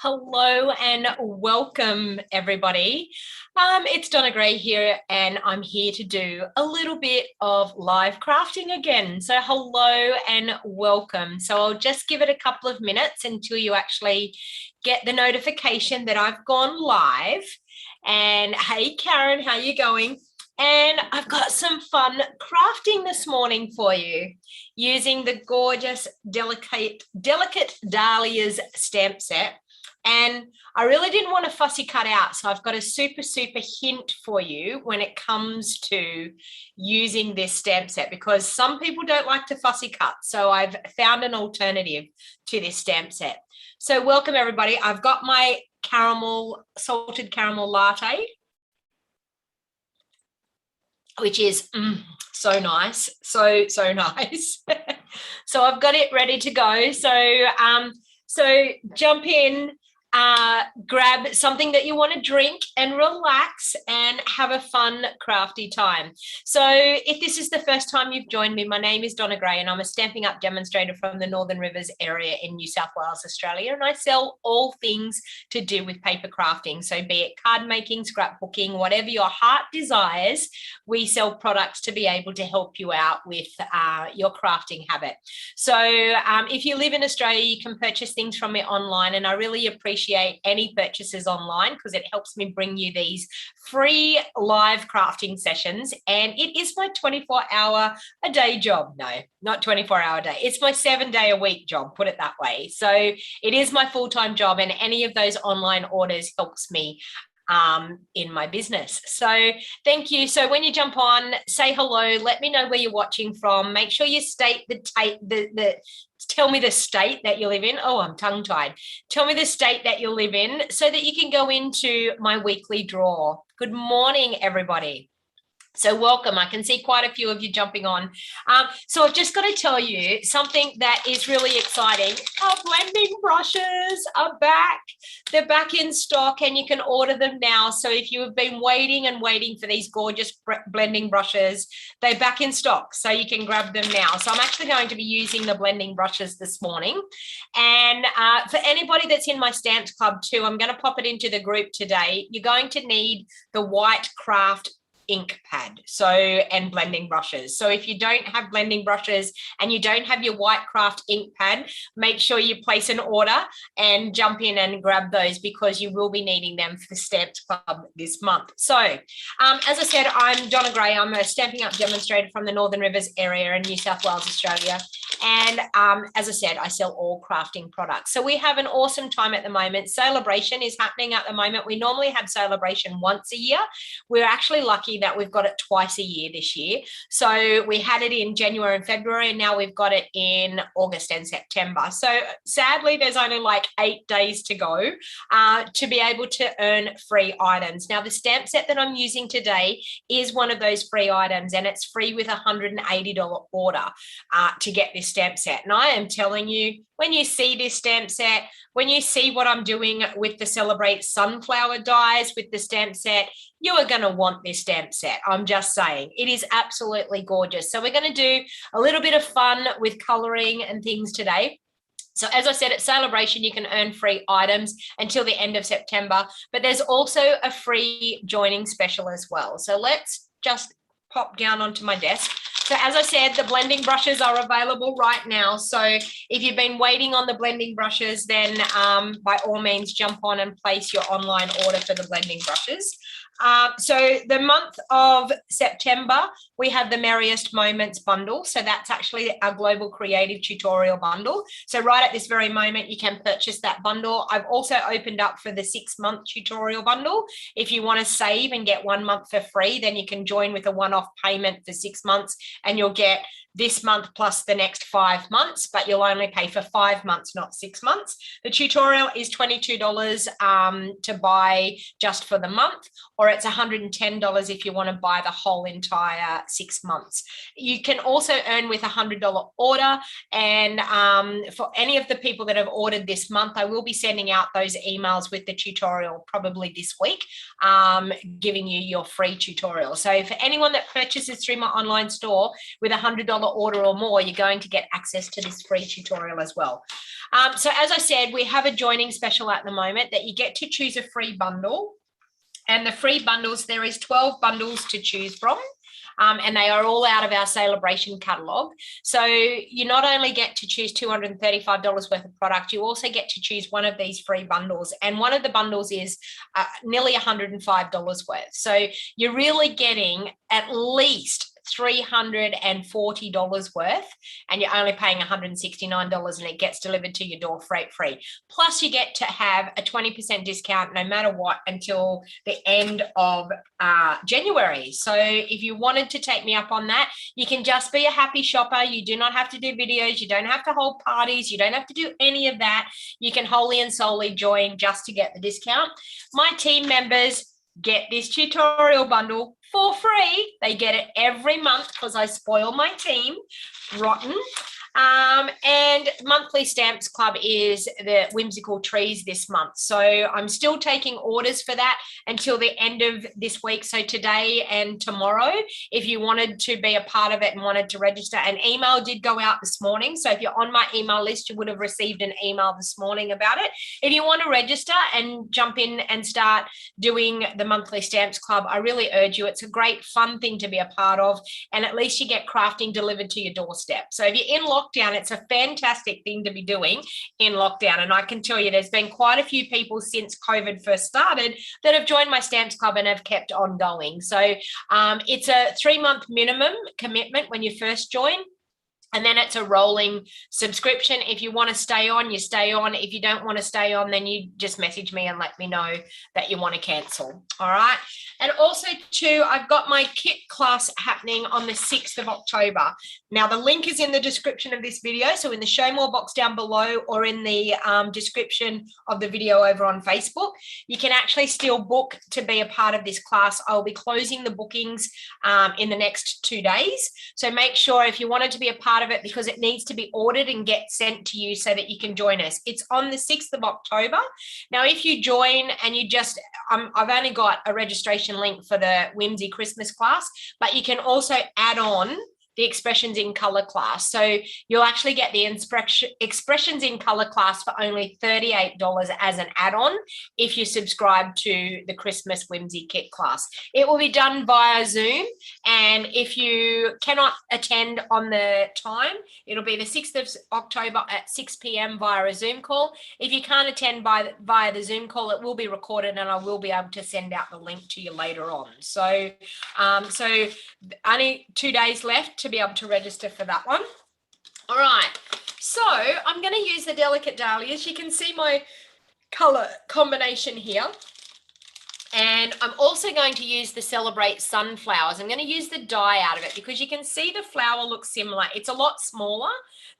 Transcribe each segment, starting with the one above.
Hello and welcome, everybody. It's Donna Gray here, and I'm here to do a little bit of live crafting again. So hello and welcome. So I'll just give it a couple of minutes until you actually get the notification that I've gone live. And hey, Karen, how you going? And I've got some fun crafting this morning for you using the gorgeous, delicate Dahlias stamp set. And I really didn't want a fussy cut out, so I've got a super hint for you when it comes to using this stamp set, because some people don't like to fussy cut. So I've found an alternative to this stamp set. So welcome, everybody. I've got my salted caramel latte, which is so nice, so nice. So I've got it ready to go. So jump in, grab something that you want to drink and relax and have a fun crafty time. So if this is the first time you've joined me, my name is Donna Gray and I'm a Stampin' Up demonstrator from the Northern Rivers area in New South Wales, Australia, and I sell all things to do with paper crafting. So be it card making, scrapbooking, whatever your heart desires, we sell products to be able to help you out with your crafting habit. So if you live in Australia, you can purchase things from me online, and I really appreciate any purchases online because it helps me bring you these free live crafting sessions. And it is my 24-hour a day job. No, not 24-hour a day. It's my 7-day-a-week job, put it that way. So it is my full-time job, and any of those online orders helps me in my business. So thank you. So when you jump on, say hello, let me know where you're watching from. Make sure you state tell me the state that you live in. Oh, I'm tongue-tied. Tell me the state that you live in so that you can go into my weekly draw. Good morning, everybody. So welcome. I can see quite a few of you jumping on. So I've just got to tell you something that is really exciting. Our blending brushes are back. They're back in stock and you can order them now. So if you have been waiting for these gorgeous blending brushes, they're back in stock. So you can grab them now. So I'm actually going to be using the blending brushes this morning. And for anybody that's in my Stamps Club too, I'm going to pop it into the group today. You're going to need the white craft ink pad and blending brushes. So if you don't have blending brushes and you don't have your white craft ink pad, make sure you place an order and jump in and grab those, because you will be needing them for the Stamps Club this month. So as I said, I'm Donna Gray. I'm a Stampin' Up demonstrator from the Northern Rivers area in New South Wales, Australia. And as I said, I sell all crafting products. So we have an awesome time at the moment. Celebration is happening at the moment. We normally have celebration once a year. We're actually lucky that we've got it twice a year this year. So we had it in January and February, and now we've got it in August and September. So sadly, there's only like 8 days to go to be able to earn free items. Now, the stamp set that I'm using today is one of those free items, and it's free with a $180 order to get this stamp set. And I am telling you, when you see this stamp set, when you see what I'm doing with the Celebrate Sunflower dies with the stamp set, you are going to want this stamp set. I'm just saying, it is absolutely gorgeous. So we're going to do a little bit of fun with coloring and things today. So as I said, at Celebration, you can earn free items until the end of September, but there's also a free joining special as well. So let's just pop down onto my desk. So as I said, the blending brushes are available right now. So if you've been waiting on the blending brushes, then by all means, jump on and place your online order for the blending brushes. So the month of September, we have the Merriest Moments bundle. So that's actually our global creative tutorial bundle. So right at this very moment, you can purchase that bundle. I've also opened up for the 6-month tutorial bundle. If you want to save and get 1 month for free, then you can join with a one-off payment for 6 months, and you'll get this month plus the next 5 months, but you'll only pay for 5 months, not 6 months. The tutorial is $22 to buy just for the month, or it's $110 if you want to buy the whole entire 6 months. You can also earn with a $100 order, and for any of the people that have ordered this month, I will be sending out those emails with the tutorial probably this week, giving you your free tutorial. So for anyone that purchases through my online store with a $100 order or more, you're going to get access to this free tutorial as well. So as I said, we have a joining special at the moment that you get to choose a free bundle. And the free bundles, there is 12 bundles to choose from. And they are all out of our celebration catalogue. So you not only get to choose $235 worth of product, you also get to choose one of these free bundles. And one of the bundles is nearly $105 worth. So you're really getting at least $340 worth, and you're only paying $169, and it gets delivered to your door freight free. Plus you get to have a 20% discount no matter what until the end of January. So if you wanted to take me up on that, you can just be a happy shopper. You do not have to do videos. You don't have to hold parties. You don't have to do any of that. You can wholly and solely join just to get the discount. My team members get this tutorial bundle for free. They get it every month because I spoil my team rotten. And monthly stamps club is the whimsical trees this month. So I'm still taking orders for that until the end of this week. So today and tomorrow, if you wanted to be a part of it and wanted to register, an email did go out this morning. So if you're on my email list, you would have received an email this morning about it. If you want to register and jump in and start doing the monthly stamps club, I really urge you. It's a great fun thing to be a part of. And at least you get crafting delivered to your doorstep. So if you're in lockdown, it's a fantastic thing to be doing in lockdown. And I can tell you there's been quite a few people since COVID first started that have joined my stamps club and have kept on going. So it's a 3-month minimum commitment when you first join. And then it's a rolling subscription. If you want to stay on, you stay on. If you don't want to stay on, then you just message me and let me know that you want to cancel. All right. And also too, I've got my kit class happening on the 6th of October. Now the link is in the description of this video. So in the show more box down below or in the description of the video over on Facebook, you can actually still book to be a part of this class. I'll be closing the bookings in the next 2 days. So make sure if you wanted to be a part of it, because it needs to be ordered and get sent to you so that you can join us. It's on the 6th of October. Now, if you join and you just, I've only got a registration link for the Whimsy Christmas class, but you can also add on the expressions in color class. So you'll actually get the expressions in color class for only $38 as an add-on if you subscribe to the Christmas Whimsy kit class. It will be done via Zoom, and if you cannot attend on the time, it'll be the 6th of October at 6 p.m. via a Zoom call. If you can't attend via the Zoom call, it will be recorded and I will be able to send out the link to you later on. So, so only 2 days left to be able to register for that one. All right, so I'm going to use the Delicate Dahlias. You can see my color combination here. And I'm also going to use the Celebrate Sunflowers. I'm going to use the die out of it because you can see the flower looks similar. It's a lot smaller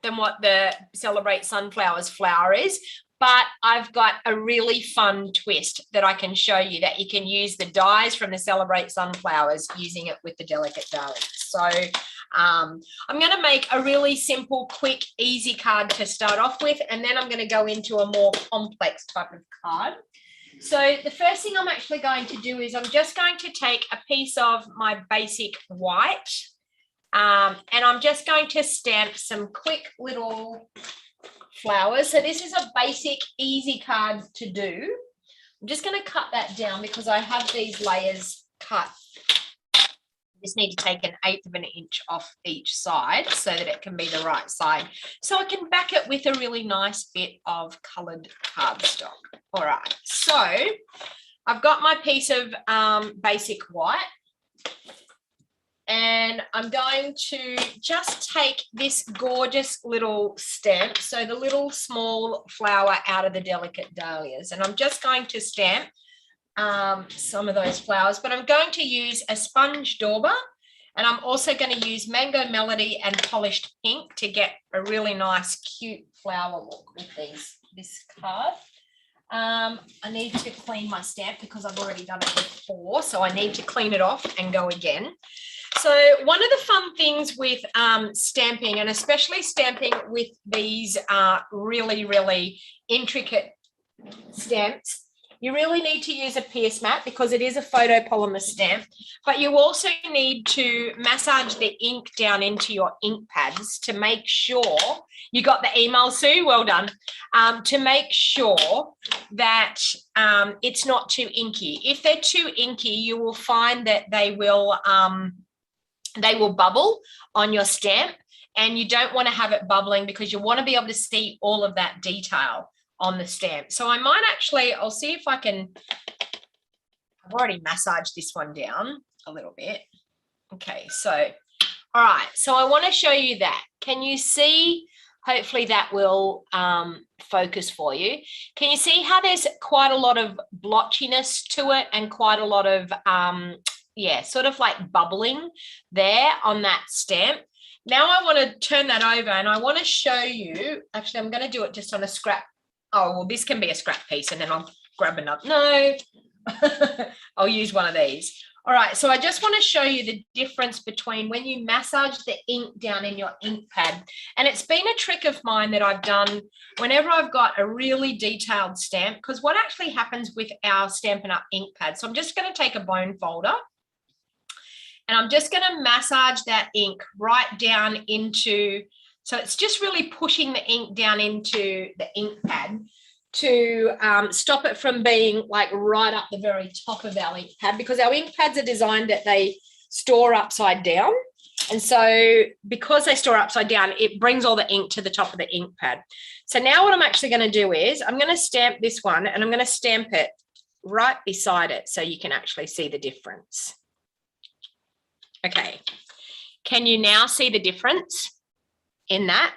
than what the Celebrate Sunflowers flower is, but I've got a really fun twist that I can show you, that you can use the dies from the Celebrate Sunflowers using it with the Delicate Dahlias. So I'm going to make a really simple, quick, easy card to start off with, and then I'm going to go into a more complex type of card. So the first thing I'm actually going to do is I'm just going to take a piece of my basic white, and I'm just going to stamp some quick little flowers. So this is a basic, easy card to do. I'm just going to cut that down because I have these layers cut. Just need to take 1/8 of an inch off each side so that it can be the right side. So I can back it with a really nice bit of coloured cardstock. All right, so I've got my piece of basic white, and I'm going to just take this gorgeous little stamp, so the little small flower out of the Delicate Dahlias, and I'm just going to stamp some of those flowers, but I'm going to use a sponge dauber, and I'm also going to use Mango Melody and Polished Pink to get a really nice, cute flower look with this card. I need to clean my stamp because I've already done it before, so I need to clean it off and go again. So one of the fun things with stamping, and especially stamping with these really, really intricate stamps, You really need to use a pierce mat because it is a photopolymer stamp, but you also need to massage the ink down into your ink pads to make sure you got the email, Sue, well done, to make sure that it's not too inky. If they're too inky, you will find that they will bubble on your stamp, and you don't want to have it bubbling because you want to be able to see all of that detail on the stamp. So I might actually, I'll see if I can, I've already massaged this one down a little bit. Okay, so, all right, so I want to show you that. Can you see, hopefully that will focus for you. Can you see how there's quite a lot of blotchiness to it and quite a lot of, yeah, sort of like bubbling there on that stamp? Now I want to turn that over and I want to show you, actually I'm going to do it just on a scrap. Oh, well, this can be a scrap piece and then I'll grab another. No, I'll use one of these. All right, so I just want to show you the difference between when you massage the ink down in your ink pad. And it's been a trick of mine that I've done whenever I've got a really detailed stamp, because what actually happens with our Stampin' Up! Ink pad, so I'm just going to take a bone folder and I'm just going to massage that ink right down into, so it's just really pushing the ink down into the ink pad to stop it from being like right up the very top of our ink pad, because our ink pads are designed that they store upside down. And so because they store upside down, it brings all the ink to the top of the ink pad. So now what I'm actually going to do is I'm going to stamp this one and I'm going to stamp it right beside it so you can actually see the difference. Okay. Can you now see the difference in that?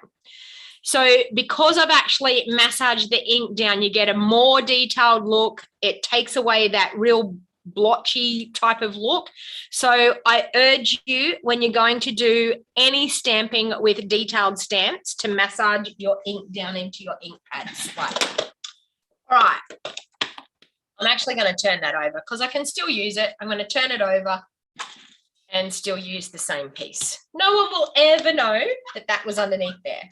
So because I've actually massaged the ink down, you get a more detailed look. It takes away that real blotchy type of look. So I urge you, when you're going to do any stamping with detailed stamps, to massage your ink down into your ink pads. Right. All right. I'm actually going to turn that over because I can still use it. I'm going to turn it over and still use the same piece. No one will ever know that that was underneath there.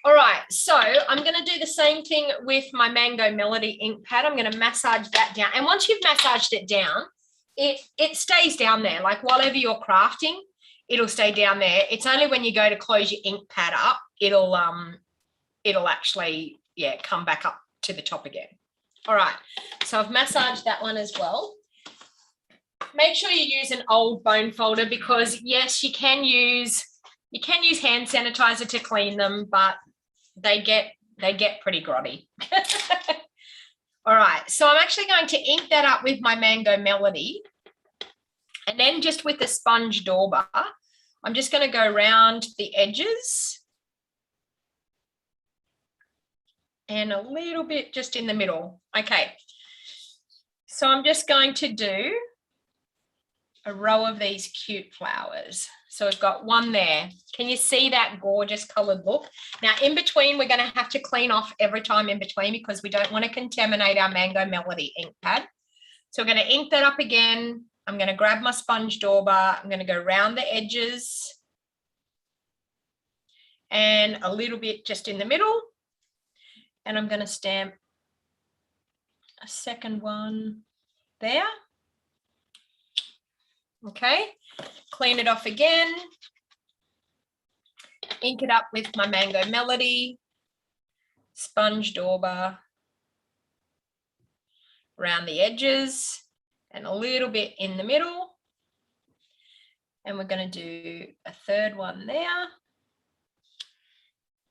All right, so I'm going to do the same thing with my Mango Melody ink pad. I'm going to massage that down. And once you've massaged it down, it stays down there. Like whatever you're crafting, it'll stay down there. It's only when you go to close your ink pad up, it'll actually, yeah, come back up to the top again. All right, so I've massaged that one as well. Make sure you use an old bone folder because, yes, you can use hand sanitizer to clean them, but they get pretty grotty. All right, so I'm actually going to ink that up with my Mango Melody. And then just with the sponge dauber, I'm just going to go around the edges and a little bit just in the middle. Okay, so I'm just going to do a row of these cute flowers. So we've got one there. Can you see that gorgeous colored look? Now in between, we're going to have to clean off every time in between because we don't want to contaminate our Mango Melody ink pad. So we're going to ink that up again. I'm going to grab my sponge dauber. I'm going to go around the edges and a little bit just in the middle. And I'm going to stamp a second one there. Okay, clean it off again, ink it up with my Mango Melody, sponge dauber around the edges and a little bit in the middle. And we're going to do a third one there.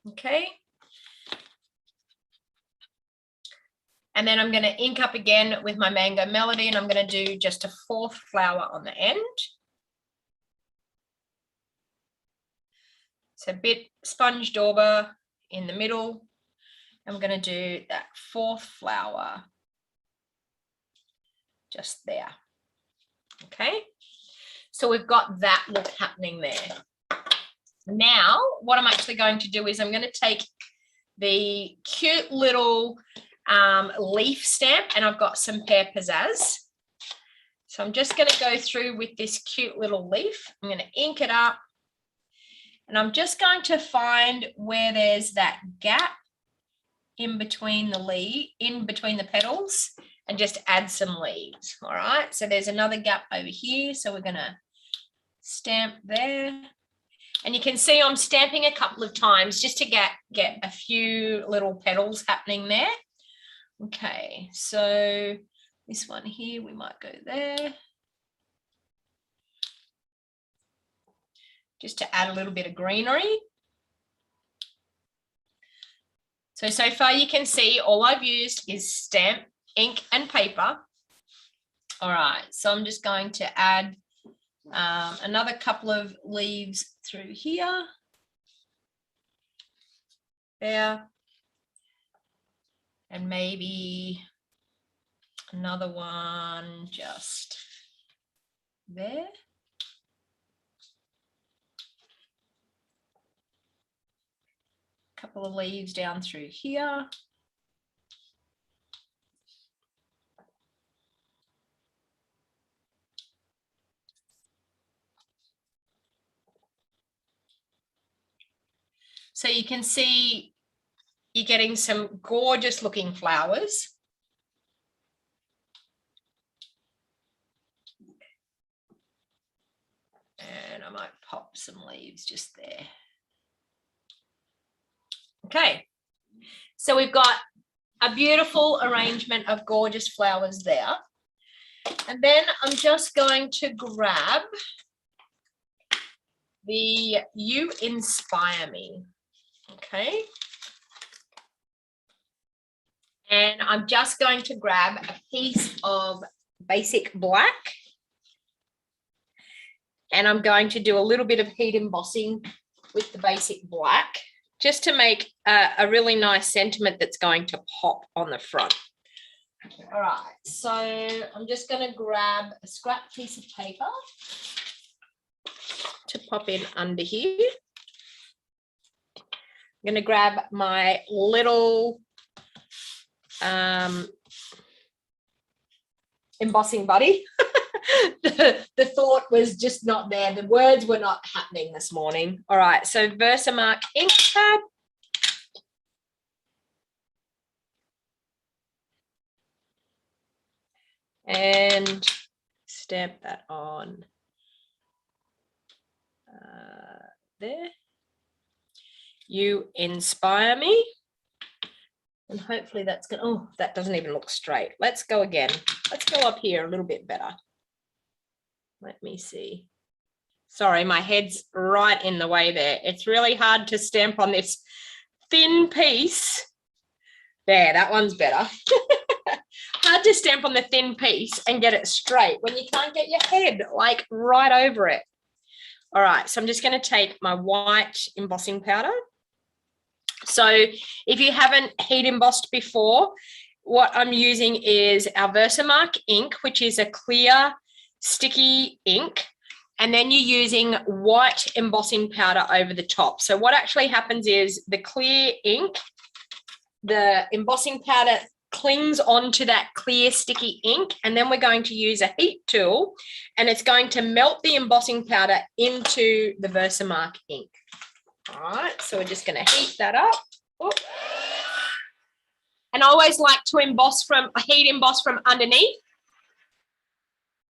Okay. And then I'm going to ink up again with my Mango Melody and I'm going to do just a fourth flower on the end. So a bit sponge dauber in the middle. I'm going to do that fourth flower just there. Okay, so we've got that look happening there. Now, what I'm actually going to do is I'm going to take the cute little leaf stamp and I've got some Pear Pizzazz. So I'm just going to go through with this cute little leaf. I'm going to ink it up and I'm just going to find where there's that gap in between the leaf, in between the petals, and just add some leaves. All right, so there's another gap over here, so we're going to stamp there. And you can see I'm stamping a couple of times just to get a few little petals happening there. Okay, so this one here, we might go there. Just to add a little bit of greenery. So far you can see all I've used is stamp, ink and paper. All right, so I'm just going to add another couple of leaves through here. There. And maybe another one just there. Couple of leaves down through here. So you can see you're getting some gorgeous looking flowers. And I might pop some leaves just there. Okay, so we've got a beautiful arrangement of gorgeous flowers there. And then I'm just going to grab the You Inspire Me. Okay. And I'm just going to grab a piece of basic black. And I'm going to do a little bit of heat embossing with the basic black, just to make a really nice sentiment that's going to pop on the front. All right, so I'm just going to grab a scrap piece of paper to pop in under here. I'm going to grab my little embossing buddy. The thought was just not there. The words were not happening this morning. All right, so Versamark ink pad. And stamp that on there. You Inspire Me. And hopefully that's going to, oh, that doesn't even look straight. Let's go again. Let's go up here a little bit better. Let me see. Sorry, my head's right in the way there. It's really hard to stamp on this thin piece. There, that one's better. Hard to stamp on the thin piece and get it straight when you can't get your head like right over it. All right, so I'm just going to take my white embossing powder. So if you haven't heat embossed before, what I'm using is our Versamark ink, which is a clear sticky ink, and then you're using white embossing powder over the top. So what actually happens is the clear ink, the embossing powder clings onto that clear sticky ink, and then we're going to use a heat tool and it's going to melt the embossing powder into the Versamark ink. All right, so we're just going to heat that up. Oop. And I always like to heat emboss from underneath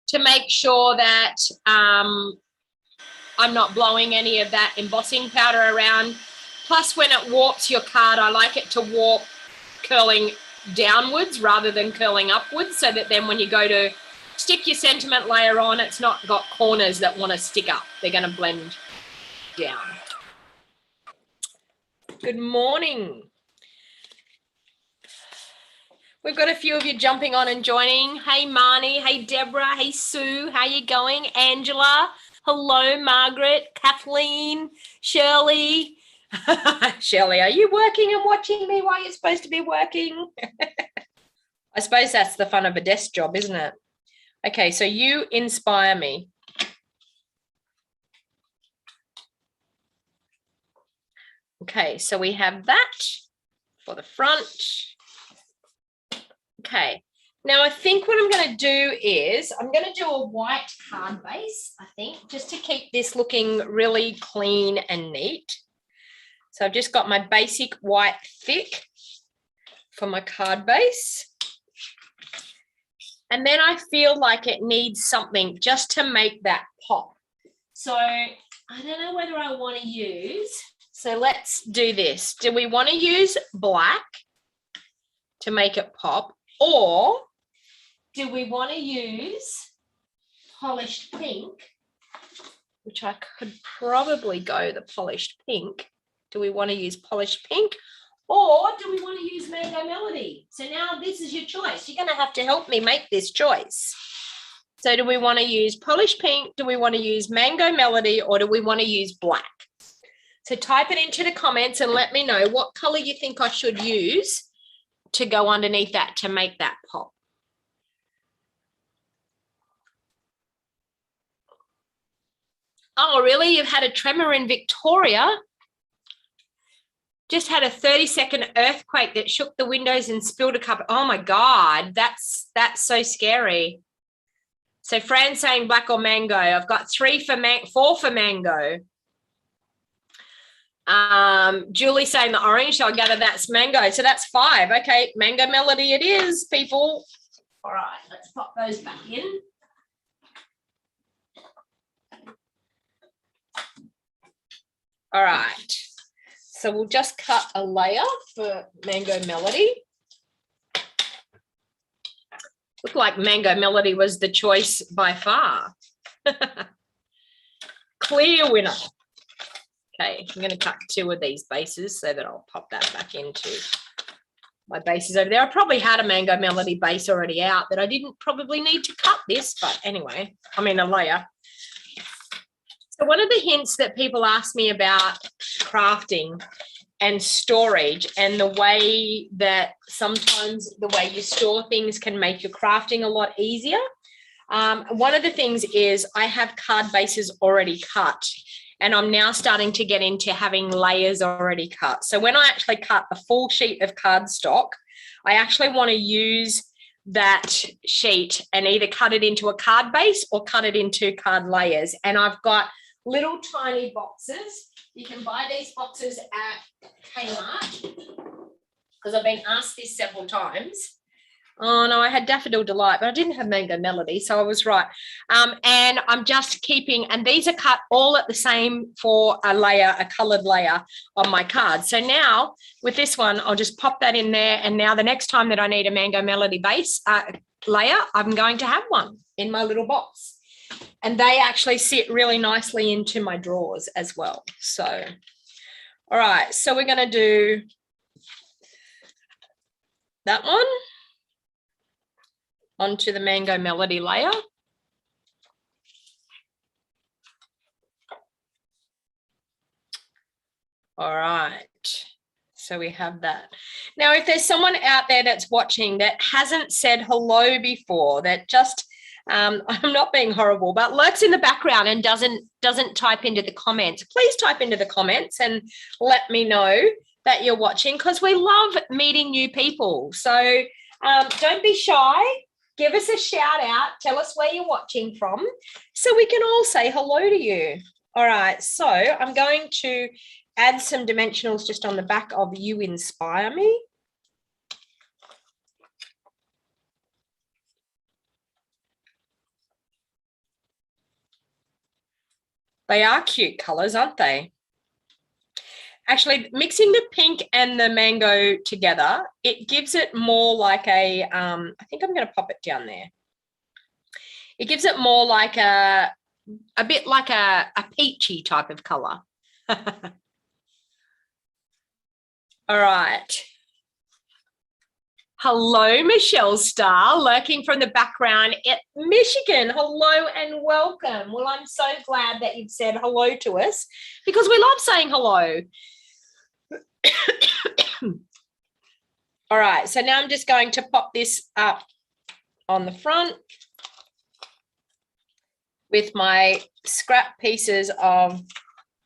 to make sure that I'm not blowing any of that embossing powder around. Plus, when it warps your card, I like it to warp curling downwards rather than curling upwards, so that then when you go to stick your sentiment layer on, it's not got corners that want to stick up. They're going to blend down. Good morning. We've got a few of you jumping on and joining. Hey, Marnie. Hey, Deborah. Hey, Sue. How you going? Angela. Hello, Margaret. Kathleen. Shirley. Shirley, are you working and watching me while you're supposed to be working? I suppose that's the fun of a desk job, isn't it? Okay, so You Inspire Me. Okay, so we have that for the front. Okay, now I think what I'm going to do is I'm going to do a white card base, I think, just to keep this looking really clean and neat. So I've just got my basic white thick for my card base. And then I feel like it needs something just to make that pop. So I don't know whether I want to use, so let's do this. Do we want to use black to make it pop, or do we want to use polished pink, which I could probably go the polished pink. Do we want to use polished pink, or do we want to use Mango Melody? So now this is your choice. You're going to have to help me make this choice. So do we want to use polished pink? Do we want to use Mango Melody, or do we want to use black? So type it into the comments and let me know what color you think I should use to go underneath that to make that pop. Oh, really? You've had a tremor in Victoria? Just had a 30-second earthquake that shook the windows and spilled a cup. Oh my God, that's so scary. So Fran's saying black or mango. I've got 4 for mango. Julie saying the orange, so I gather that's mango. So that's 5. Okay, Mango Melody it is, people. All right, let's pop those back in. All right, so we'll just cut a layer for Mango Melody. Looked like Mango Melody was the choice by far. Clear winner. Okay, I'm going to cut 2 of these bases so that I'll pop that back into my bases over there. I probably had a Mango Melody base already out that I didn't probably need to cut this, but anyway, I mean a layer. So one of the hints that people ask me about crafting and storage, and the way that sometimes the way you store things can make your crafting a lot easier. One of the things is I have card bases already cut, and I'm now starting to get into having layers already cut. So when I actually cut a full sheet of cardstock, I actually want to use that sheet and either cut it into a card base or cut it into card layers. And I've got little tiny boxes. You can buy these boxes at Kmart, because I've been asked this several times. Oh no, I had Daffodil Delight, but I didn't have Mango Melody, so I was right. And I'm just keeping, and these are cut all at the same for a layer, a coloured layer on my card. So now with this one, I'll just pop that in there, and now the next time that I need a Mango Melody base layer, I'm going to have one in my little box. And they actually sit really nicely into my drawers as well. So, all right, so we're going to do that one onto the Mango Melody layer. All right, so we have that. Now, if there's someone out there that's watching that hasn't said hello before, that just I'm not being horrible, but lurks in the background and doesn't type into the comments, please type into the comments and let me know that you're watching, because we love meeting new people. So don't be shy. Give us a shout out. Tell us where you're watching from so we can all say hello to you. All right, so I'm going to add some dimensionals just on the back of You Inspire Me. They are cute colours, aren't they? Actually, mixing the pink and the mango together, it gives it more like a, I think I'm going to pop it down there. It gives it more like a bit like a peachy type of colour. All right. Hello, Michelle Starr, lurking from the background at Michigan. Hello and welcome. Well, I'm so glad that you've said hello to us, because we love saying hello. All right, so now I'm just going to pop this up on the front with my scrap pieces of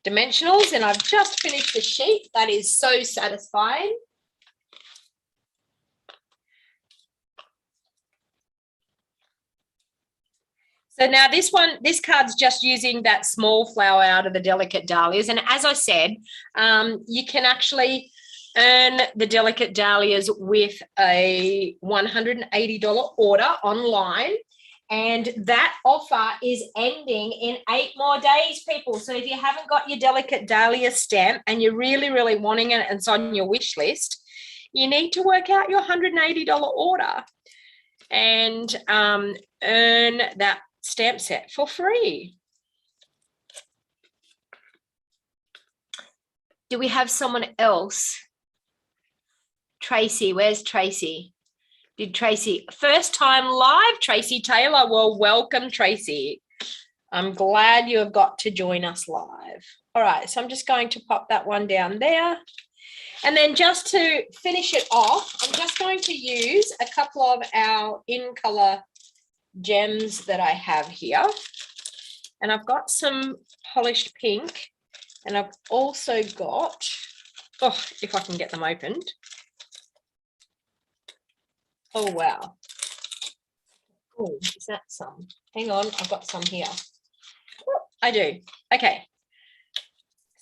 dimensionals, and I've just finished the sheet. That is so satisfying. So now this card's just using that small flower out of the Delicate Dahlias. And as I said, you can actually earn the delicate dahlias with a $180 order online. And that offer is ending in 8 more days, people. So if you haven't got your delicate dahlia stamp and you're really, really wanting it and it's on your wish list, you need to work out your $180 order and earn that stamp set for free. Do we have someone else? Tracy, where's Tracy? Did Tracy, first time live, Tracy Taylor? Well, welcome, Tracy. I'm glad you have got to join us live. All right, so I'm just going to pop that one down there. And then just to finish it off, I'm just going to use a couple of our in-color gems that I have here. And I've got some polished pink, and I've also got, oh, if I can get them opened. Oh, wow. Oh, is that some? Hang on, I've got some here. Oh, I do. Okay.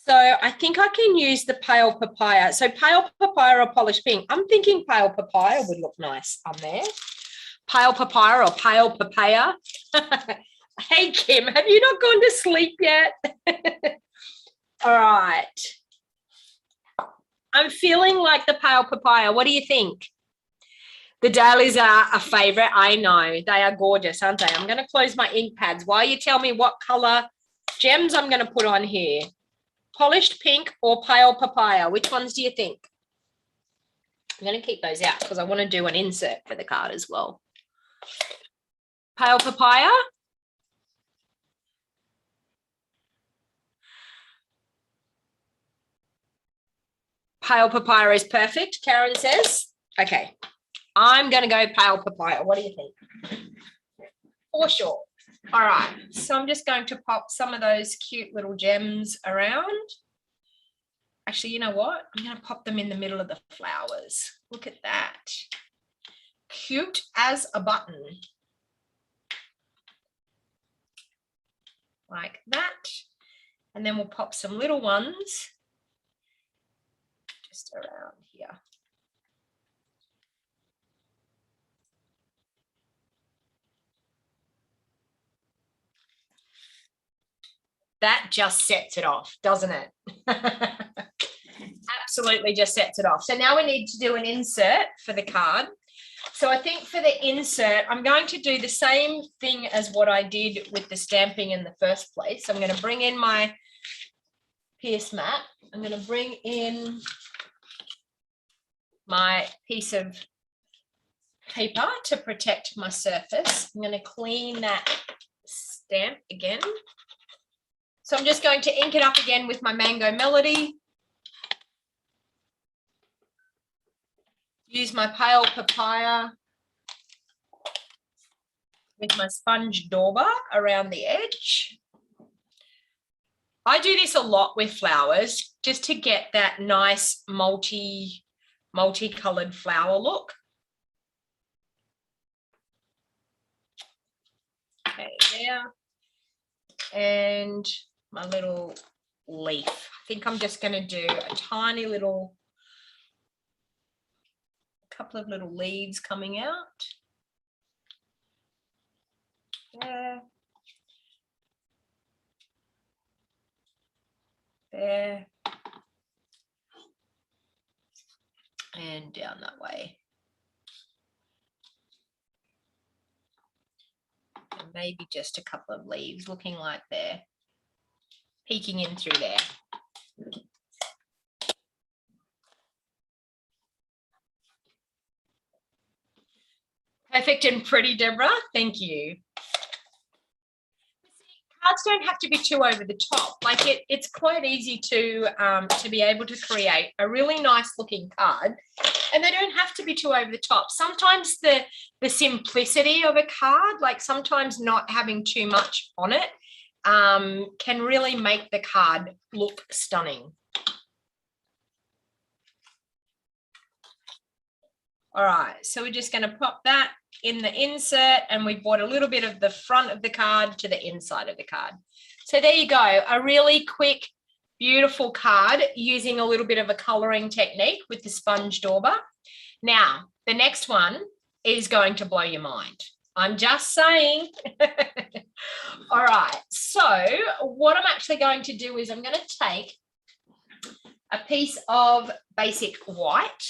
So I think I can use the pale papaya. So pale papaya or polished pink. I'm thinking pale papaya would look nice on there. Pale papaya or pale papaya. Hey, Kim, have you not gone to sleep yet? All right. I'm feeling like the pale papaya. What do you think? The Dahlias are a favourite. I know. They are gorgeous, aren't they? I'm going to close my ink pads while you tell me what colour gems I'm going to put on here. Polished pink or pale papaya? Which ones do you think? I'm going to keep those out because I want to do an insert for the card as well. Pale papaya? Pale papaya is perfect, Karen says. Okay. I'm going to go pale papaya. What do you think? For sure. All right. So I'm just going to pop some of those cute little gems around. Actually, you know what? I'm going to pop them in the middle of the flowers. Look at that. Cute as a button. Like that. And then we'll pop some little ones just around here. That just sets it off, doesn't it? Absolutely just sets it off. So now we need to do an insert for the card. So I think for the insert, I'm going to do the same thing as what I did with the stamping in the first place. So I'm going to bring in my pierce mat. I'm going to bring in my piece of paper to protect my surface. I'm going to clean that stamp again. So I'm just going to ink it up again with my Mango Melody. Use my pale papaya with my sponge dauber around the edge. I do this a lot with flowers just to get that nice multicolored flower look. Okay, there. And my little leaf. I think I'm just going to do a tiny little, couple of little leaves coming out. There. There. And down that way. And maybe just a couple of leaves looking like they're peeking in through there. Perfect and pretty, Deborah. Thank you. Cards don't have to be too over the top. Like it's quite easy to be able to create a really nice looking card, and they don't have to be too over the top. Sometimes the simplicity of a card, like sometimes not having too much on it, can really make the card look stunning. All right, so we're just going to pop that in the insert, and we brought a little bit of the front of the card to the inside of the card. So there you go, a really quick beautiful card using a little bit of a colouring technique with the sponge dauber. Now, the next one is going to blow your mind. I'm just saying. All right, so what I'm actually going to do is I'm going to take a piece of basic white.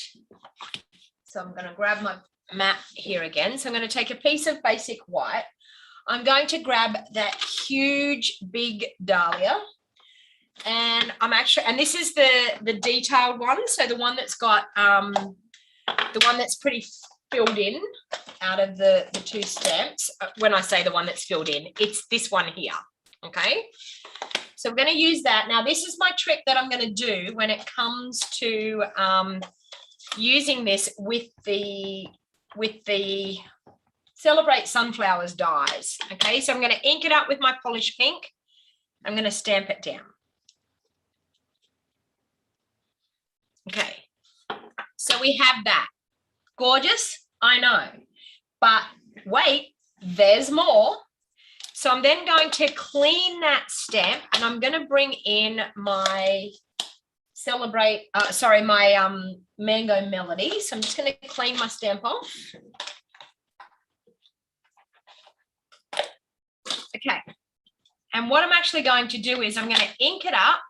So I'm going to grab my mat here again. So I'm going to take a piece of basic white. I'm going to grab that huge big dahlia. And I'm actually, and this is the detailed one. So the one that's got, the one that's pretty filled in out of the two stamps. When I say the one that's filled in, it's this one here. Okay. So I'm going to use that. Now, this is my trick that I'm going to do when it comes to using this with the Celebrate Sunflowers dies. Okay, so I'm going to ink it up with my polished pink. I'm going to stamp it down. Okay, so we have that. Gorgeous, I know. But wait, there's more. So I'm then going to clean that stamp and I'm going to bring in my my Mango Melody. So I'm just going to clean my stamp off. Okay. And what I'm actually going to do is I'm going to ink it up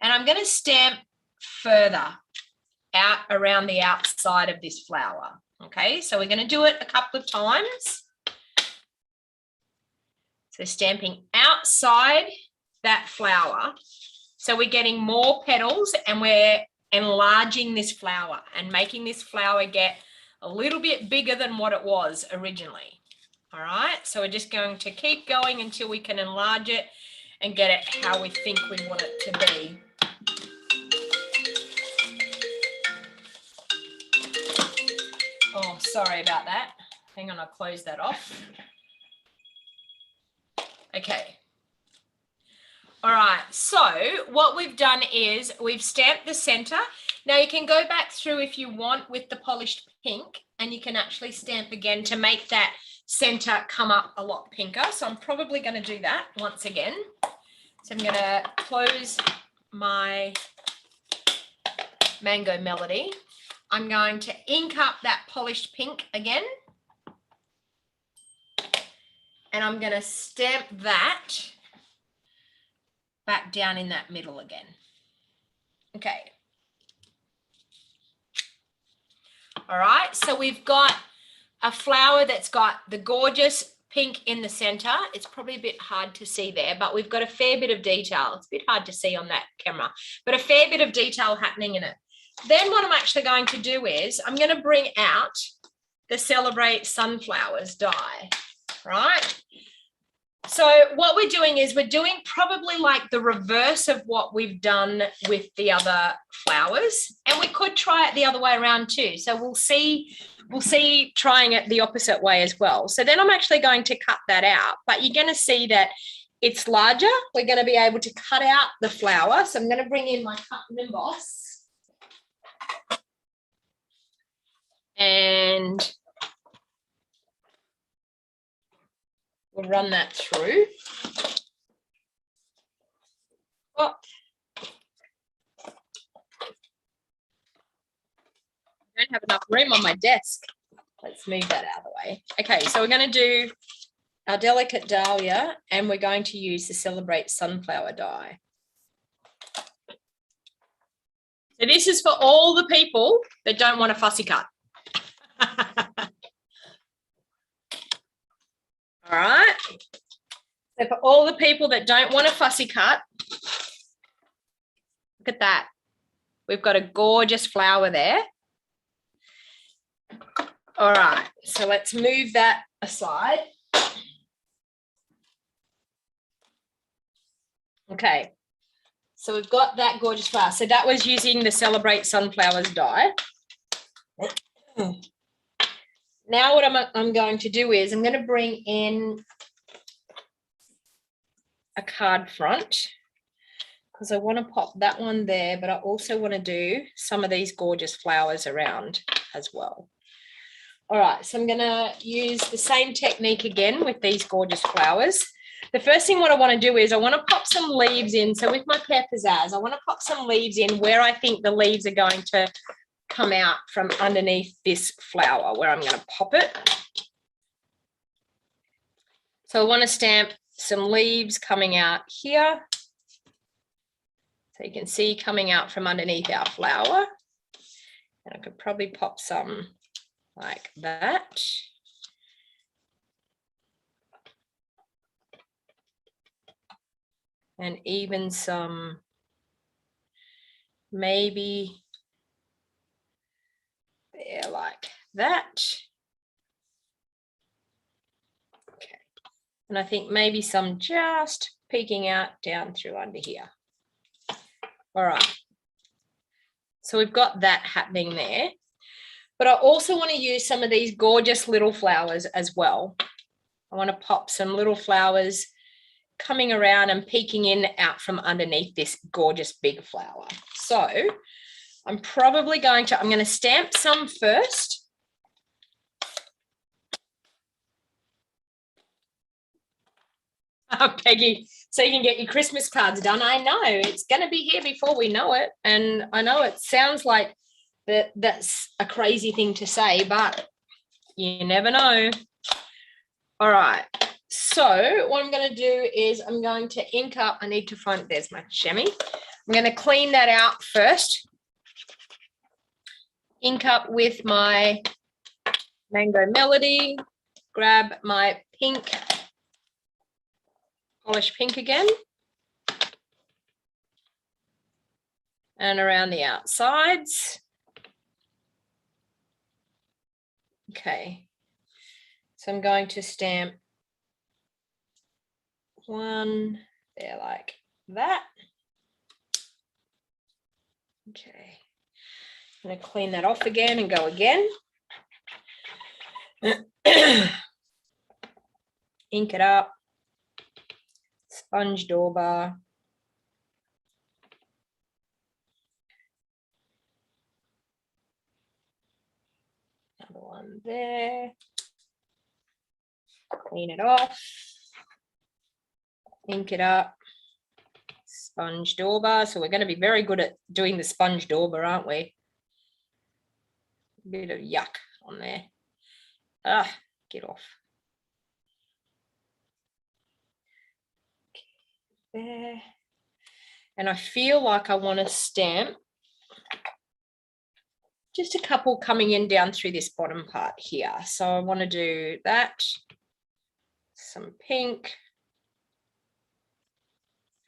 and I'm going to stamp further out around the outside of this flower. Okay, so we're going to do it a couple of times. So stamping outside that flower. So we're getting more petals and we're enlarging this flower and making this flower get a little bit bigger than what it was originally. All right, so we're just going to keep going until we can enlarge it and get it how we think we want it to be. Oh, sorry about that. Hang on, I'll close that off. Okay. All right, so what we've done is we've stamped the center. Now you can go back through if you want with the polished pink and you can actually stamp again to make that center come up a lot pinker. So I'm probably going to do that once again. So I'm going to close my Mango Melody. I'm going to ink up that polished pink again. And I'm going to stamp that back down in that middle again. Okay. All right, so we've got a flower that's got the gorgeous pink in the center. It's probably a bit hard to see there, but we've got a fair bit of detail. It's a bit hard to see on that camera, but a fair bit of detail happening in it. Then what I'm actually going to do is I'm going to bring out the Celebrate Sunflowers die, right? So what we're doing is we're doing probably like the reverse of what we've done with the other flowers, and we could try it the other way around too. So we'll see trying it the opposite way as well. So then I'm actually going to cut that out, but you're going to see that it's larger. We're going to be able to cut out the flower. So I'm going to bring in my cut and emboss. And we'll run that through. Oh. I don't have enough room on my desk. Let's move that out of the way. Okay, so we're going to do our delicate dahlia and we're going to use the Celebrate Sunflower die. So this is for all the people that don't want a fussy cut. All right. So for all the people that don't want a fussy cut, look at that. We've got a gorgeous flower there. All right, so let's move that aside. Okay, so we've got that gorgeous flower. So that was using the Celebrate Sunflowers die. Now what I'm going to do is I'm going to bring in a card front because I want to pop that one there, but I also want to do some of these gorgeous flowers around as well. All right, so I'm going to use the same technique again with these gorgeous flowers. the first thing what I want to do is I want to pop some leaves in. So with my Pear Pizzazz, I want to pop some leaves in where I think the leaves are going to come out from underneath this flower, where I'm going to pop it. So I want to stamp some leaves coming out here. So you can see coming out from underneath our flower. And I could probably pop some like that. And even some, maybe there like that. Okay. And I think maybe some just peeking out down through under here. All right. So we've got that happening there. But I also want to use some of these gorgeous little flowers as well. I want to pop some little flowers coming around and peeking in out from underneath this gorgeous big flower. So I'm probably going to, I'm going to stamp some first. Oh, Peggy, so you can get your Christmas cards done. I know it's going to be here before we know it. And I know it sounds like that's a crazy thing to say, but you never know. All right. So what I'm going to do is I'm going to ink up. I need to find, there's my chamois. I'm going to clean that out first. Ink up with my Mango Melody. Grab my pink, polished pink again. And around the outsides. Okay. So I'm going to stamp one there like that. Okay. I'm going to clean that off again and go again. Ink it up. Sponge dauber. Another one there. Clean it off. Ink it up. Sponge dauber. So we're going to be very good at doing the sponge dauber, aren't we? A bit of yuck on there. Ah, get off. Okay, there. And I feel like I want to stamp just a couple coming in down through this bottom part here. So I want to do that. Some pink.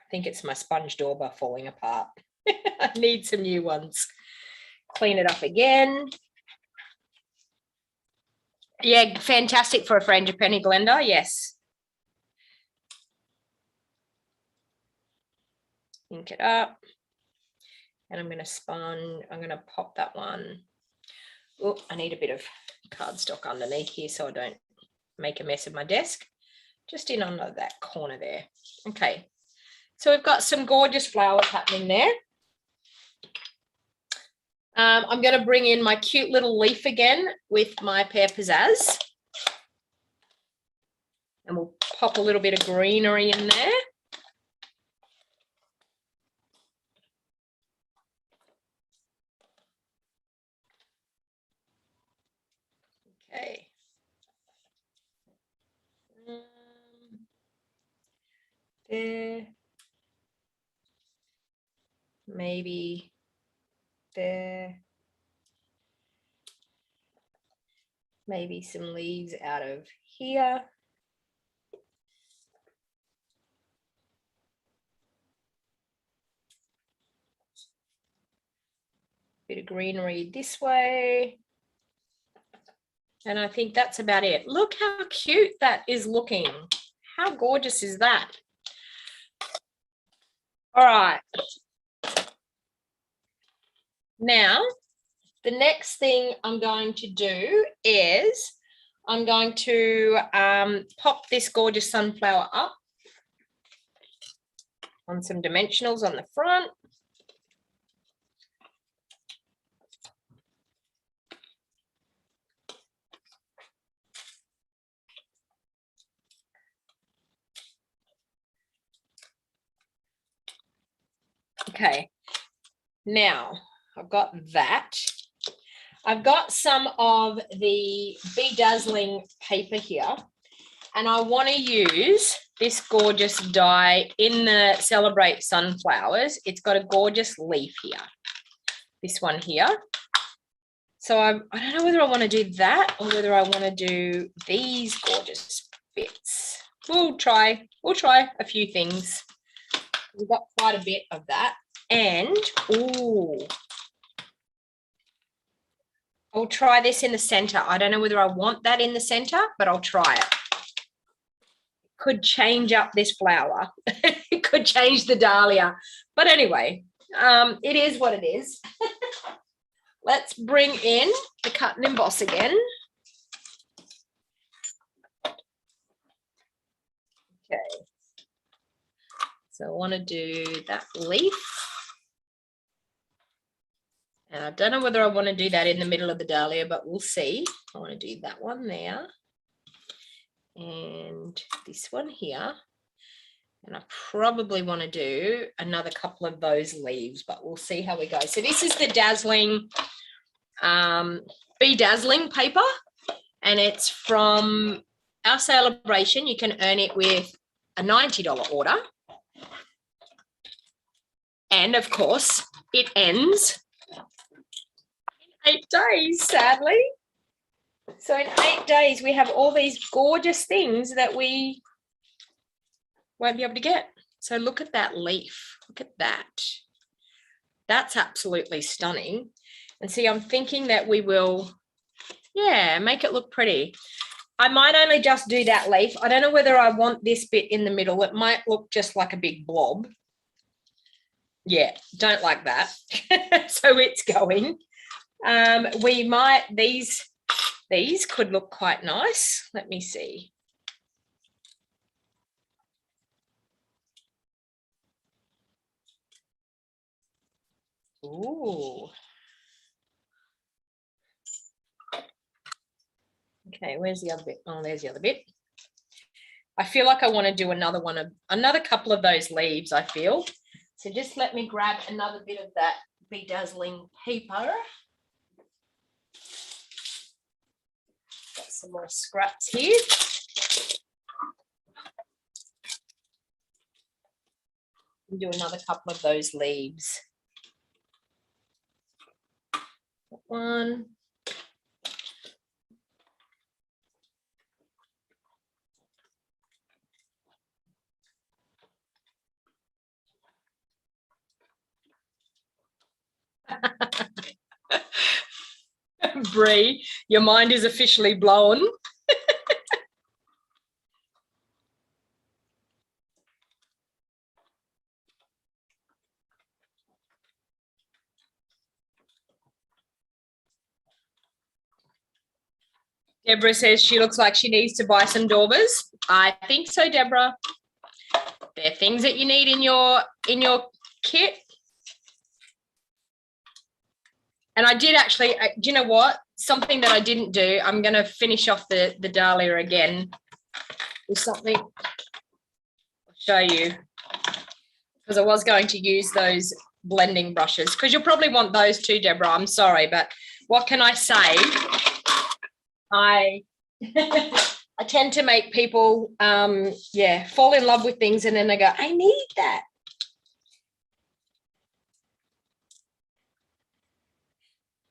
I think it's my sponge dauber falling apart. I need some new ones. Clean it up again. Yeah, fantastic for a frangipani blender, yes. Ink it up. And I'm going to pop that one. Oh, I need a bit of cardstock underneath here so I don't make a mess of my desk. Just in under that corner there. Okay. So we've got some gorgeous flowers happening there. I'm going to bring in my cute little leaf again with my Pear Pizzazz. And we'll pop a little bit of greenery in there. Okay. There. Maybe there. Maybe some leaves out of here. Bit of greenery this way. And I think that's about it. Look how cute that is looking. How gorgeous is that? All right. Now, the next thing I'm going to do is I'm going to pop this gorgeous sunflower up on some dimensionals on the front. Okay, now I've got that. I've got some of the Bedazzling paper here, and I want to use this gorgeous die in the Celebrate Sunflowers. It's got a gorgeous leaf here, this one here. So I don't know whether I want to do that or whether I want to do these gorgeous bits. We'll try a few things. We've got quite a bit of that. And, ooh, I'll try this in the center. I don't know whether I want that in the center, but I'll try it. Could change up this flower. It could change the dahlia. But anyway, it is what it is. Let's bring in the cut and emboss again. Okay. So I want to do that leaf. And I don't know whether I want to do that in the middle of the dahlia, but we'll see. I want to do that one there. And this one here. And I probably want to do another couple of those leaves, but we'll see how we go. So this is the Dazzling Bedazzling paper, and it's from our celebration. You can earn it with a $90 order. And of course, it ends in 8 days, sadly. So in 8 days, we have all these gorgeous things that we won't be able to get. So look at that leaf. Look at that. That's absolutely stunning. And see, I'm thinking that we will, yeah, make it look pretty. I might only just do that leaf. I don't know whether I want this bit in the middle. It might look just like a big blob. Yeah, don't like that. So it's going. We might, these could look quite nice. Let me see. Ooh. Okay, where's the other bit? Oh, there's the other bit. I feel like I want to do another one of another couple of those leaves, I feel. So just let me grab another bit of that Bedazzling paper. Got some more scraps here. And do another couple of those leaves. One. Bree, your mind is officially blown. Deborah says she looks like she needs to buy some Daubers. I think so, Deborah. They're things that you need in your kit. And I did actually, do you know what? Something that I didn't do, I'm going to finish off the dahlia again with something. I'll show you. Because I was going to use those blending brushes. Because you'll probably want those too, Deborah. I'm sorry, but what can I say? I tend to make people, fall in love with things and then they go, I need that.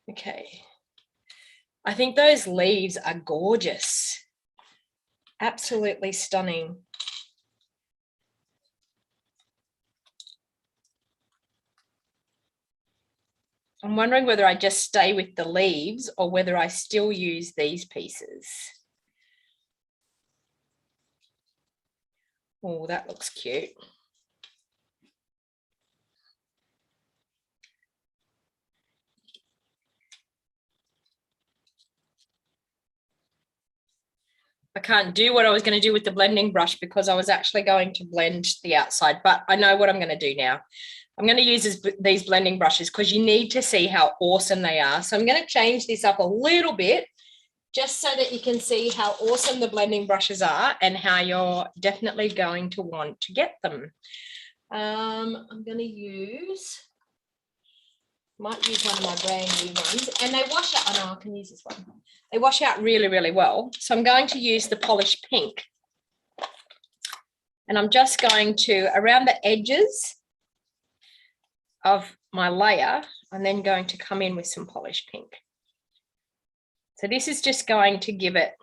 Okay. I think those leaves are gorgeous. Absolutely stunning. I'm wondering whether I just stay with the leaves or whether I still use these pieces. Oh, that looks cute. I can't do what I was going to do with the blending brush because I was actually going to blend the outside, but I know what I'm going to do now. I'm going to use these blending brushes because you need to see how awesome they are. So I'm going to change this up a little bit just so that you can see how awesome the blending brushes are and how you're definitely going to want to get them. I'm going to might use one of my brand new ones, and they wash out. Oh no, I can use this one. They wash out really, really well. So I'm going to use the polished pink, and I'm just going to, around the edges of my layer, I'm then going to come in with some polished pink. So this is just going to give it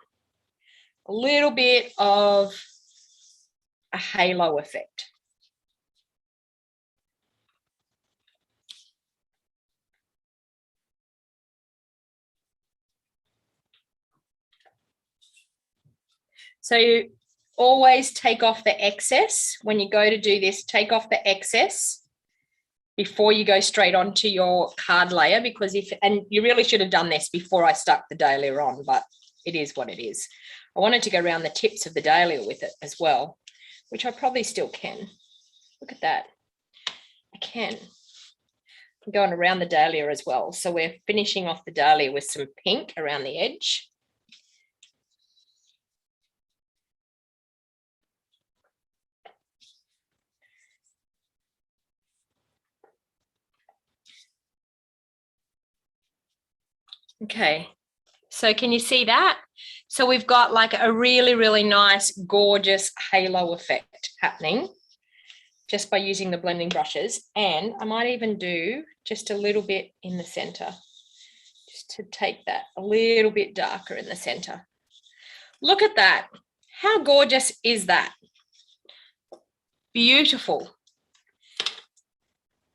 a little bit of a halo effect. So you always take off the excess. When you go to do this, take off the excess before you go straight onto your card layer, because and you really should have done this before I stuck the dahlia on, but it is what it is. I wanted to go around the tips of the dahlia with it as well, which I probably still can. Look at that. I can. I'm going around the dahlia as well. So we're finishing off the dahlia with some pink around the edge. Okay, so can you see that? So we've got like a really, really nice, gorgeous halo effect happening just by using the blending brushes. And I might even do just a little bit in the center, just to take that a little bit darker in the center. Look at that. How gorgeous is that? Beautiful.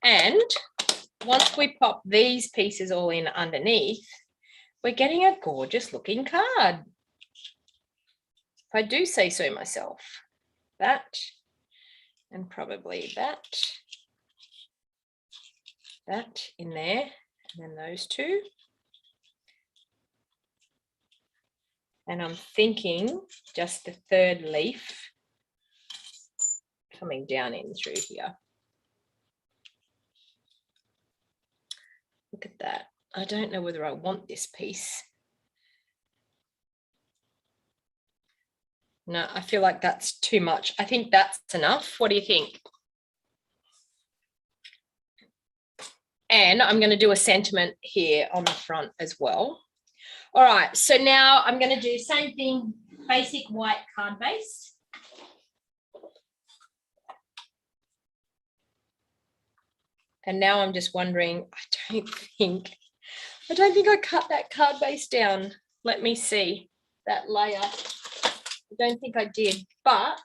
And once we pop these pieces all in underneath, we're getting a gorgeous looking card. If I do say so myself. That, and probably that in there, and then those two. And I'm thinking just the third leaf coming down in through here. Look at that. I don't know whether I want this piece. No, I feel like that's too much. I think that's enough. What do you think? And I'm going to do a sentiment here on the front as well. All right, so now I'm going to do same thing, basic white card base. And now I'm just wondering, I don't think I cut that card base down. Let me see that layer. I don't think I did, but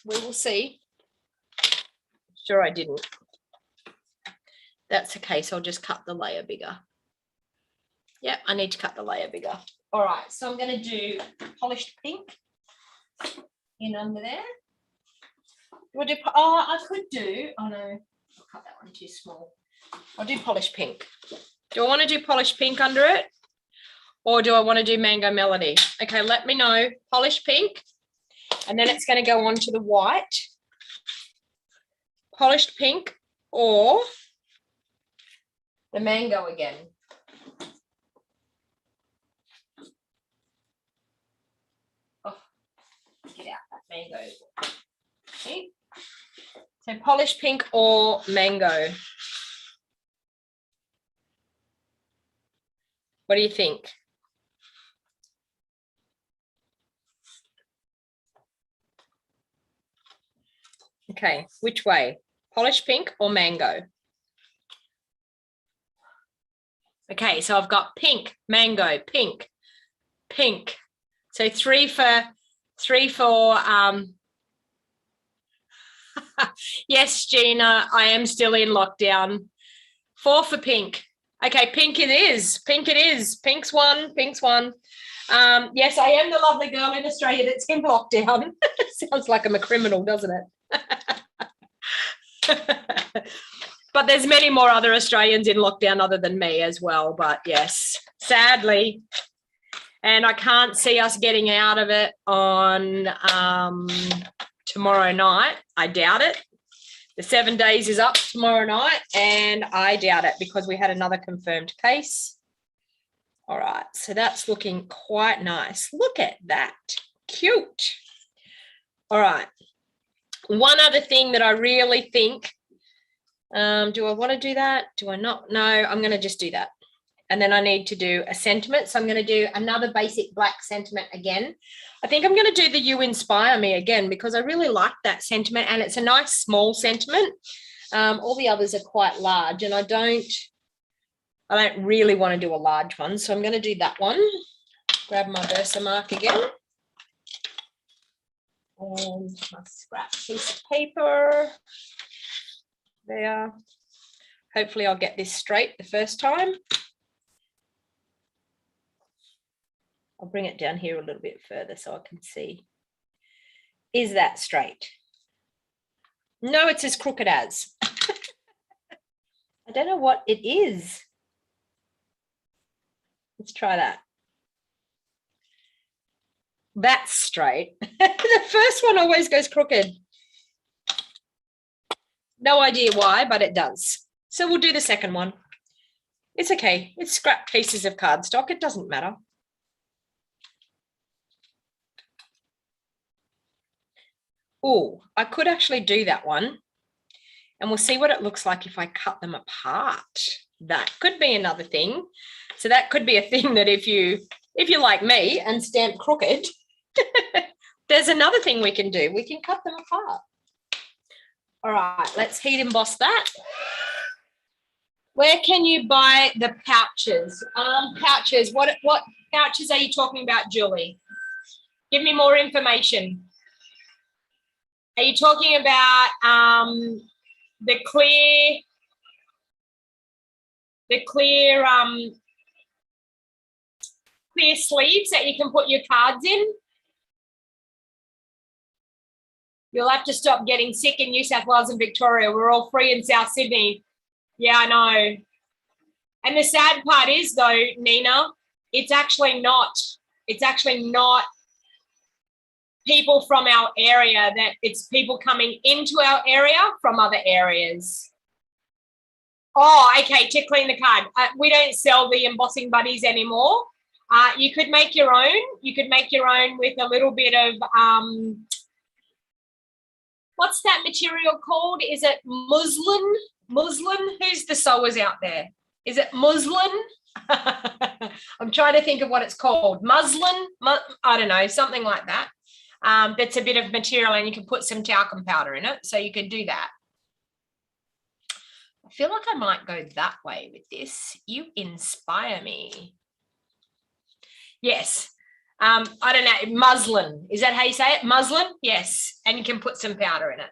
we will see. Sure I didn't. That's the case. I'll just cut the layer bigger. Yep, I need to cut the layer bigger. All right, so I'm going to do polished pink in under there. I could do, oh no, I'll cut that one too small. I'll do polished pink. Do I want to do polished pink under it? Or do I want to do Mango Melody? Okay, let me know. Polished pink. And then it's going to go on to the white. Polished pink or the mango again. Oh, get out that mango. Okay. So polished pink or mango. What do you think? Okay, which way? Polished pink or mango? Okay, so I've got pink, mango, pink, pink. So three for yes, Gina, I am still in lockdown. 4 for pink. Okay, pink it is. Pink it is. Pink's one. Pink's one. Yes, I am the lovely girl in Australia that's in lockdown. Sounds like I'm a criminal, doesn't it? But there's many more other Australians in lockdown other than me as well. But yes, sadly. And I can't see us getting out of it on tomorrow night. I doubt it. The 7 days is up tomorrow night, and I doubt it because we had another confirmed case. All right, so that's looking quite nice. Look at that. Cute. All right. One other thing that I really think, do I want to do that? Do I not? No, I'm going to just do that. And then I need to do a sentiment. So I'm going to do another basic black sentiment again. I think I'm going to do the You Inspire Me again because I really like that sentiment and it's a nice small sentiment. All the others are quite large and I don't really want to do a large one. So I'm going to do that one. Grab my Versamark again. And my scrap piece of paper. There. Hopefully I'll get this straight the first time. I'll bring it down here a little bit further so I can see. Is that straight? No, it's as crooked as. I don't know what it is. Let's try that. That's straight. The first one always goes crooked. No idea why, but it does. So we'll do the second one. It's okay. It's scrap pieces of cardstock. It doesn't matter. Oh, I could actually do that one. And we'll see what it looks like if I cut them apart. That could be another thing. So that could be a thing that if you're like me and stamp crooked, there's another thing we can do. We can cut them apart. All right, let's heat emboss that. Where can you buy the pouches? Pouches, what pouches are you talking about, Julie? Give me more information. Are you talking about the clear sleeves that you can put your cards in? You'll have to stop getting sick in New South Wales and Victoria. We're all free in South Sydney. Yeah, I know. And the sad part is, though, Nina, it's actually not people from our area, that it's people coming into our area from other areas. Oh, okay, tickling the card. We don't sell the embossing buddies anymore. You could make your own. You could make your own with a little bit of, what's that material called? Is it muslin? Muslin? Who's the sewers out there? Is it muslin? I'm trying to think of what it's called. Muslin? I don't know, something like that. That's a bit of material and you can put some talcum powder in it. So you could do that. I feel like I might go that way with this. You inspire me. Yes. I don't know, muslin. Is that how you say it? Muslin? Yes. And you can put some powder in it.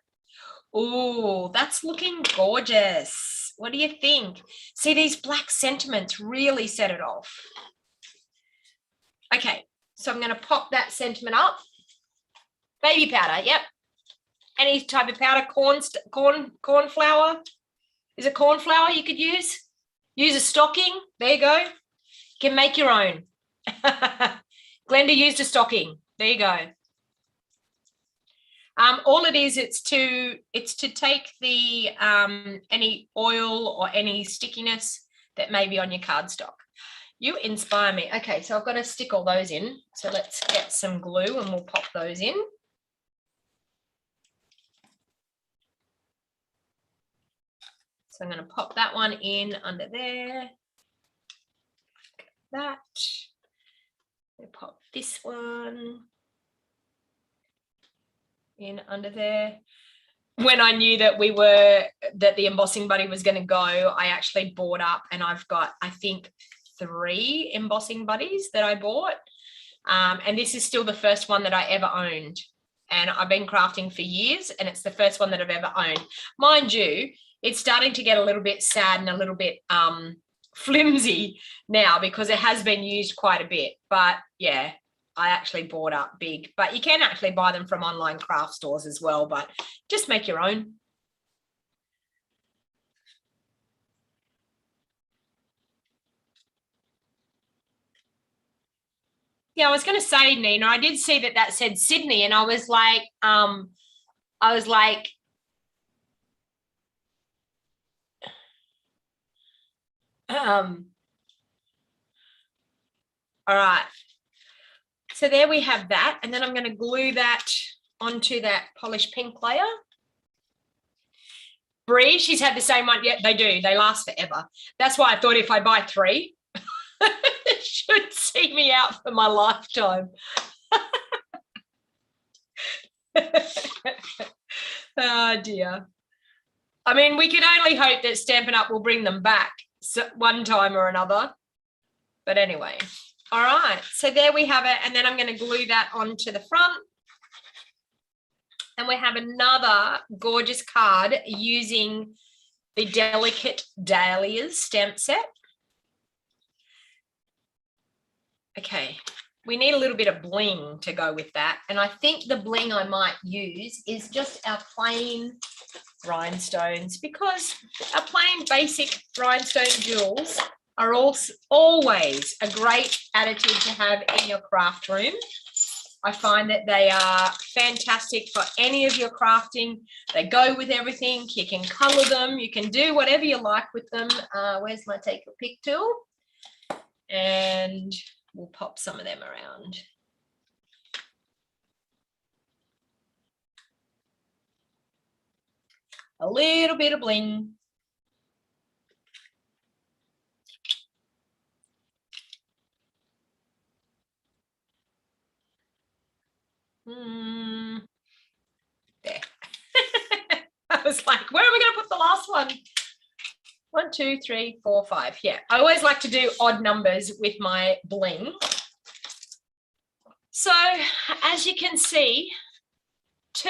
Oh, that's looking gorgeous. What do you think? See, these black sentiments really set it off. Okay, so I'm going to pop that sentiment up. Baby powder, yep. Any type of powder, corn flour. Is it corn flour you could use? Use a stocking. There you go. You can make your own. Glenda used a stocking. There you go. All it is, it's to take the any oil or any stickiness that may be on your cardstock. You inspire me. Okay, so I've got to stick all those in. So let's get some glue and we'll pop those in. So I'm going to pop that one in under there. That. We'll pop this one in under there. When I knew that the embossing buddy was going to go, I actually bought up, and I've got, I think, 3 embossing buddies that I bought. And this is still the first one that I ever owned. And I've been crafting for years, and it's the first one that I've ever owned. Mind you, it's starting to get a little bit sad and a little bit flimsy now because it has been used quite a bit. But yeah, I actually bought up big. But you can actually buy them from online craft stores as well, but just make your own. Yeah, I was going to say, Nina, I did see that said Sydney, and I was like, all right. So there we have that, and then I'm going to glue that onto that polished pink layer. Bree, she's had the same one. Yeah, they do. They last forever. That's why I thought if I buy 3, it should see me out for my lifetime. Oh, dear. I mean, we can only hope that Stampin' Up! Will bring them back one time or another. But anyway, all right. So there we have it. And then I'm going to glue that onto the front. And we have another gorgeous card using the Delicate Dahlias stamp set. Okay, we need a little bit of bling to go with that. And I think the bling I might use is just our plain rhinestones, because our plain basic rhinestone jewels are always a great additive to have in your craft room. I find that they are fantastic for any of your crafting. They go with everything. You can color them. You can do whatever you like with them. Where's my take a pic tool? And we'll pop some of them around. A little bit of bling. There. I was like, where are we going to put the last one? 1, 2, 3, 4, 5. Yeah, I always like to do odd numbers with my bling. So as you can see, 2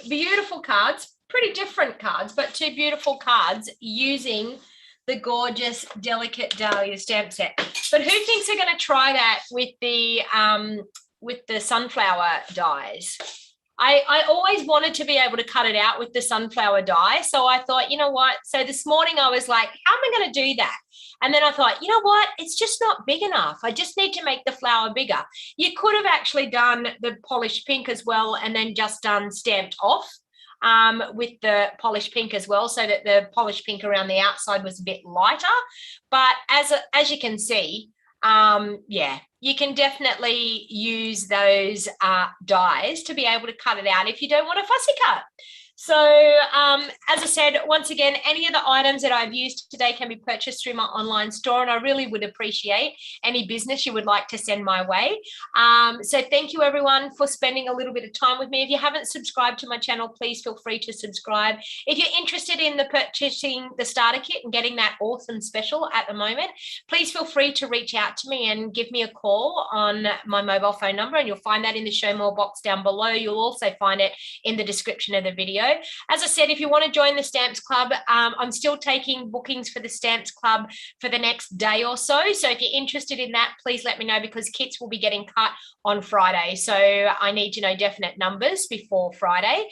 beautiful cards, pretty different cards, but 2 beautiful cards using the gorgeous Delicate Dahlia stamp set. But who thinks they're going to try that with the sunflower dies? I always wanted to be able to cut it out with the sunflower die. So I thought, you know what? So this morning I was like, how am I going to do that? And then I thought, you know what? It's just not big enough. I just need to make the flower bigger. You could have actually done the polished pink as well and then just done stamped off with the polished pink as well, so that the polished pink around the outside was a bit lighter. But as you can see, yeah, you can definitely use those dies to be able to cut it out if you don't want a fussy cut. So as I said, once again, any of the items that I've used today can be purchased through my online store, and I really would appreciate any business you would like to send my way. So thank you everyone for spending a little bit of time with me. If you haven't subscribed to my channel, please feel free to subscribe. If you're interested in purchasing the starter kit and getting that awesome special at the moment, please feel free to reach out to me and give me a call on my mobile phone number, and you'll find that in the show more box down below. You'll also find it in the description of the video. As I said, if you want to join the Stamps Club, I'm still taking bookings for the Stamps Club for the next day or so. So if you're interested in that, please let me know, because kits will be getting cut on Friday. So I need to know definite numbers before Friday.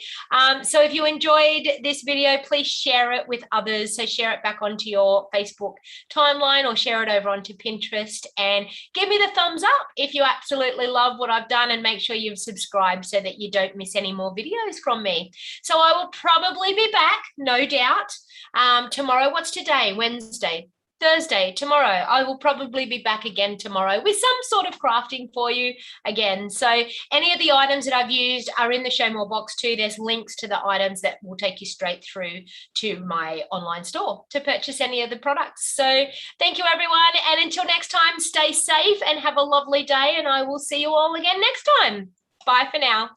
So if you enjoyed this video, please share it with others. So share it back onto your Facebook timeline or share it over onto Pinterest, and give me the thumbs up if you absolutely love what I've done, and make sure you've subscribed so that you don't miss any more videos from me. So I will probably be back, no doubt, tomorrow. What's today? Wednesday. Thursday, tomorrow. I will probably be back again tomorrow with some sort of crafting for you again. So any of the items that I've used are in the show more box too. There's links to the items that will take you straight through to my online store to purchase any of the products. So thank you everyone, and until next time, stay safe and have a lovely day, and I will see you all again next time. Bye for now.